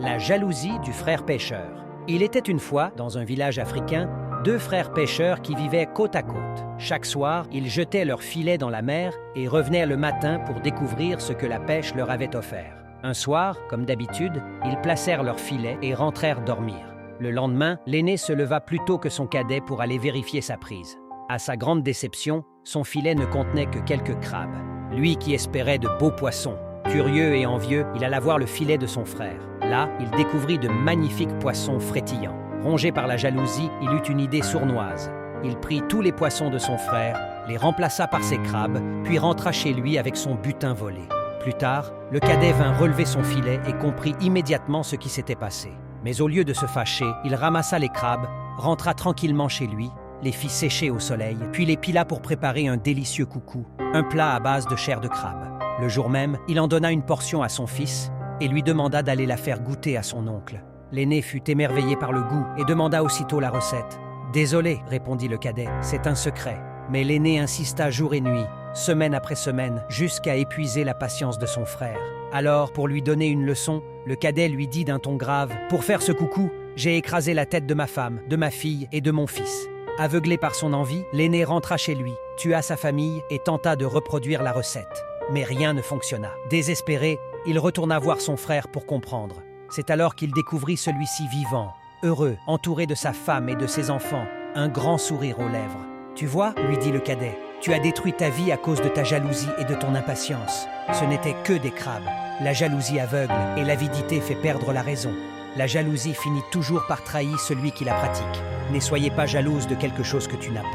La jalousie du frère pêcheur. Il était une fois, dans un village africain, deux frères pêcheurs qui vivaient côte à côte. Chaque soir, ils jetaient leurs filets dans la mer et revenaient le matin pour découvrir ce que la pêche leur avait offert. Un soir, comme d'habitude, ils placèrent leurs filets et rentrèrent dormir. Le lendemain, l'aîné se leva plus tôt que son cadet pour aller vérifier sa prise. À sa grande déception, son filet ne contenait que quelques crabes. Lui qui espérait de beaux poissons. Curieux et envieux, il alla voir le filet de son frère. Là, il découvrit de magnifiques poissons frétillants. Rongé par la jalousie, il eut une idée sournoise. Il prit tous les poissons de son frère, les remplaça par ses crabes, puis rentra chez lui avec son butin volé. Plus tard, le cadet vint relever son filet et comprit immédiatement ce qui s'était passé. Mais au lieu de se fâcher, il ramassa les crabes, rentra tranquillement chez lui, les fit sécher au soleil, puis les pila pour préparer un délicieux coucou, un plat à base de chair de crabe. Le jour même, il en donna une portion à son fils et lui demanda d'aller la faire goûter à son oncle. L'aîné fut émerveillé par le goût et demanda aussitôt la recette. « Désolé, répondit le cadet, c'est un secret. » Mais l'aîné insista jour et nuit, semaine après semaine, jusqu'à épuiser la patience de son frère. Alors, pour lui donner une leçon, le cadet lui dit d'un ton grave « Pour faire ce coucou, j'ai écrasé la tête de ma femme, de ma fille et de mon fils. » Aveuglé par son envie, l'aîné rentra chez lui, tua sa famille et tenta de reproduire la recette. Mais rien ne fonctionna. Désespéré, il retourna voir son frère pour comprendre. C'est alors qu'il découvrit celui-ci vivant, heureux, entouré de sa femme et de ses enfants, un grand sourire aux lèvres. « Tu vois, lui dit le cadet, tu as détruit ta vie à cause de ta jalousie et de ton impatience. Ce n'étaient que des crabes. La jalousie aveugle et l'avidité fait perdre la raison. La jalousie finit toujours par trahir celui qui la pratique. Ne soyez pas jalouse de quelque chose que tu n'as pas. »